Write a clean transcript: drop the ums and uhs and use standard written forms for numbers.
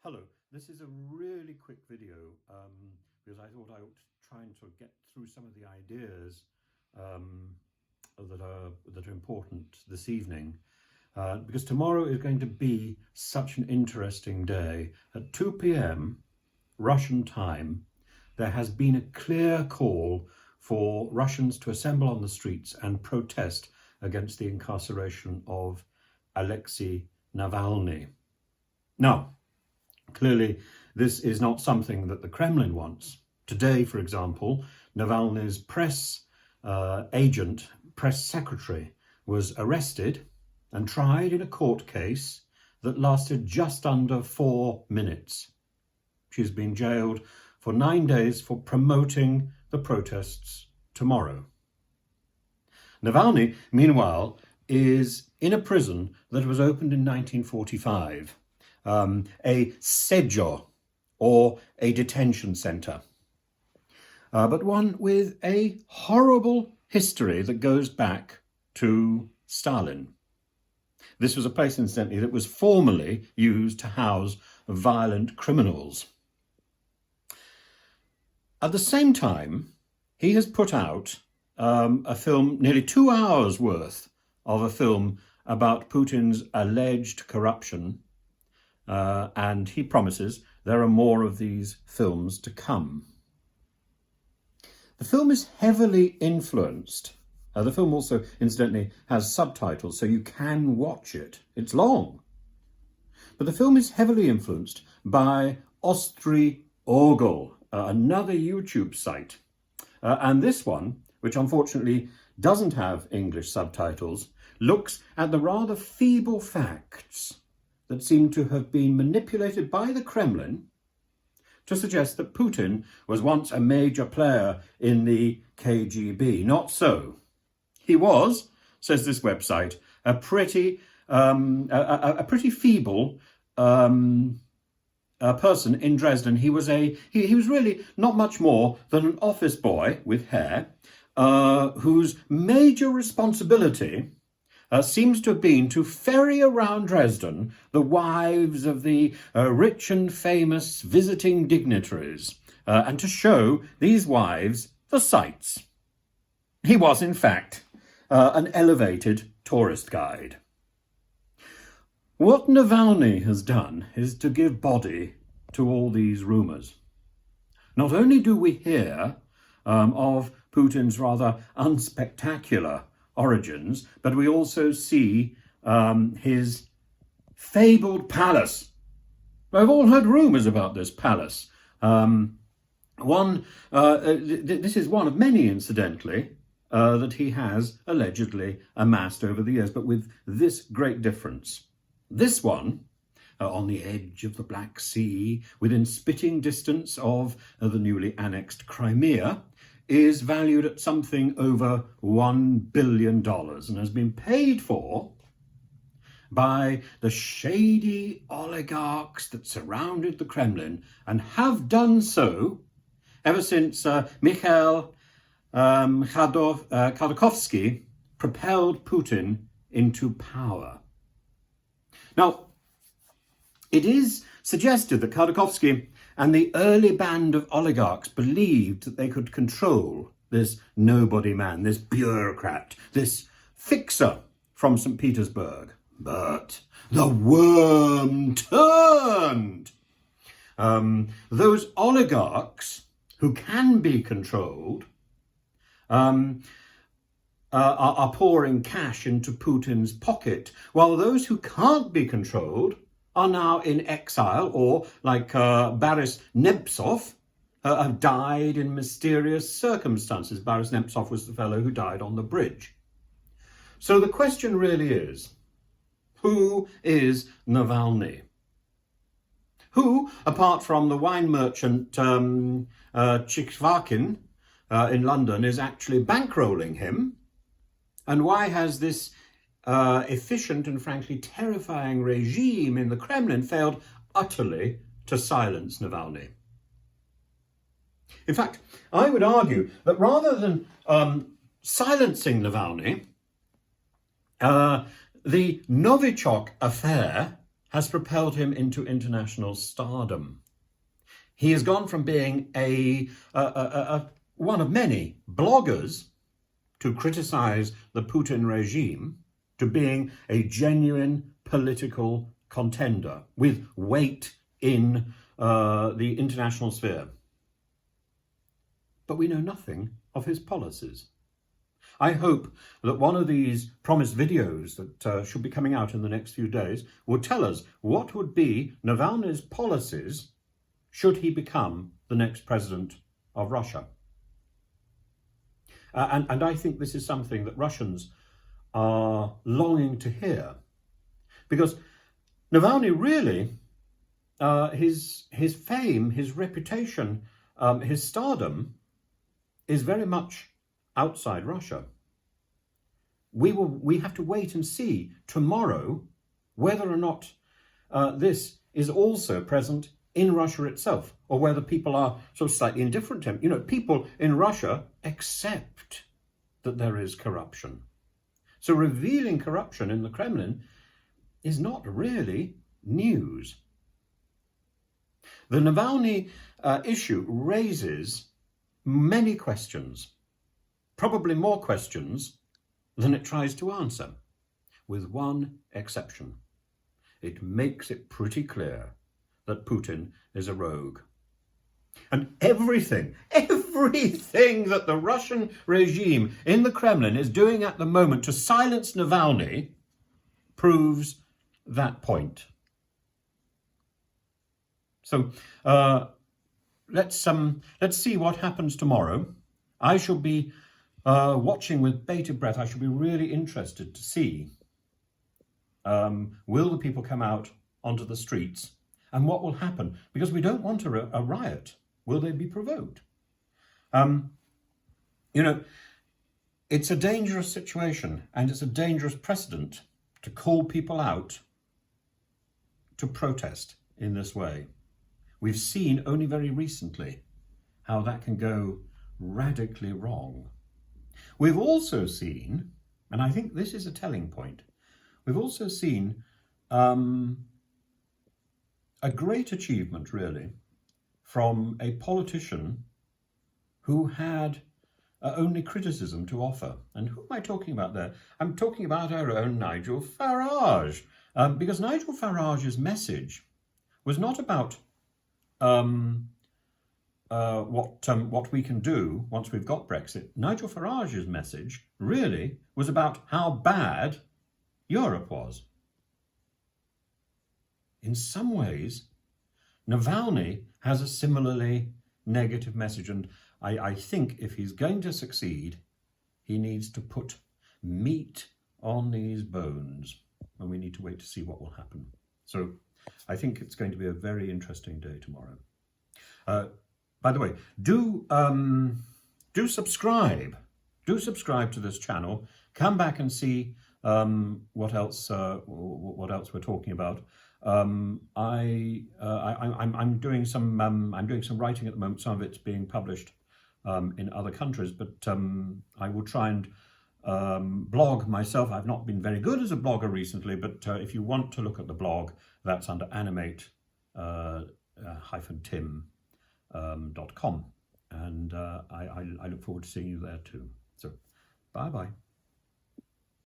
Hello, this is a really quick video because I thought I ought to try and sort of get through some of the ideas that are important this evening. Because tomorrow is going to be such an interesting day. At 2 p.m. Russian time, there has been a clear call for Russians to assemble on the streets and protest against the incarceration of Alexei Navalny. Now, clearly, this is not something that the Kremlin wants. Today, for example, Navalny's press secretary, was arrested and tried in a court case that lasted just under 4 minutes. She's been jailed for 9 days for promoting the protests tomorrow. Navalny, meanwhile, is in a prison that was opened in 1945. A sejo, or a detention centre, but one with a horrible history that goes back to Stalin. This was a place, incidentally, that was formerly used to house violent criminals. At the same time, he has put out a film, nearly 2 hours worth of a film about Putin's alleged corruption. And he promises there are more of these films to come. The film is heavily influenced. The film also, incidentally, has subtitles, so you can watch it. It's long. But the film is heavily influenced by Ostry Orgel, another YouTube site. And this one, which unfortunately doesn't have English subtitles, looks at the rather feeble facts that seem to have been manipulated by the Kremlin to suggest that Putin was once a major player in the KGB. Not so. He was, says this website, a pretty feeble person in Dresden. He was really not much more than an office boy with hair, whose major responsibility seems to have been to ferry around Dresden the wives of the rich and famous visiting dignitaries and to show these wives the sights. He was, in fact, an elevated tourist guide. What Navalny has done is to give body to all these rumours. Not only do we hear of Putin's rather unspectacular origins, but we also see his fabled palace. I've all heard rumours about this palace. This is one of many, incidentally, that he has allegedly amassed over the years, but with this great difference. This one, on the edge of the Black Sea, within spitting distance of the newly annexed Crimea, is valued at something over $1 billion and has been paid for by the shady oligarchs that surrounded the Kremlin and have done so ever since Mikhail Khodorkovsky propelled Putin into power. Now, it is suggested that Khodorkovsky and the early band of oligarchs believed that they could control this nobody man, this bureaucrat, this fixer from St. Petersburg. But the worm turned. Those oligarchs who can be controlled are pouring cash into Putin's pocket, while those who can't be controlled are now in exile, or, like Boris Nemtsov, have died in mysterious circumstances. Boris Nemtsov was the fellow who died on the bridge. So the question really is, who is Navalny? Who, apart from the wine merchant Chikvakin in London, is actually bankrolling him? And why has this efficient and frankly terrifying regime in the Kremlin failed utterly to silence Navalny? In fact, I would argue that rather than silencing Navalny, the Novichok affair has propelled him into international stardom. He has gone from being one of many bloggers to criticize the Putin regime to being a genuine political contender with weight in the international sphere. But we know nothing of his policies. I hope that one of these promised videos that should be coming out in the next few days will tell us what would be Navalny's policies should he become the next president of Russia. And I think this is something that Russians are longing to hear, because Navalny really, his fame, his reputation, his stardom is very much outside Russia. We have to wait and see tomorrow whether or not this is also present in Russia itself, or whether people are sort of slightly indifferent to him. You know, people in Russia accept that there is corruption. So revealing corruption in the Kremlin is not really news. The Navalny issue raises many questions, probably more questions than it tries to answer, with one exception. It makes it pretty clear that Putin is a rogue. And everything that the Russian regime in the Kremlin is doing at the moment to silence Navalny proves that point. So let's see what happens tomorrow. I shall be watching with bated breath. I shall be really interested to see will the people come out onto the streets and what will happen, because we don't want a riot. Will they be provoked? You know, it's a dangerous situation and it's a dangerous precedent to call people out to protest in this way. We've seen only very recently how that can go radically wrong. We've also seen, and I think this is a telling point, we've also seen a great achievement, really, from a politician who had only criticism to offer. And who am I talking about there? I'm talking about our own Nigel Farage, because Nigel Farage's message was not about what we can do once we've got Brexit. Nigel Farage's message really was about how bad Europe was. In some ways, Navalny has a similarly negative message, and I think if he's going to succeed, he needs to put meat on these bones, and we need to wait to see what will happen. So I think it's going to be a very interesting day tomorrow. By the way, do subscribe. Do subscribe to this channel. Come back and see what else we're talking about. I'm doing some writing at the moment. Some of it's being published in other countries, but I will try and blog myself. I've not been very good as a blogger recently, but if you want to look at the blog, that's under animate-tim.com, and I look forward to seeing you there too. So, bye-bye.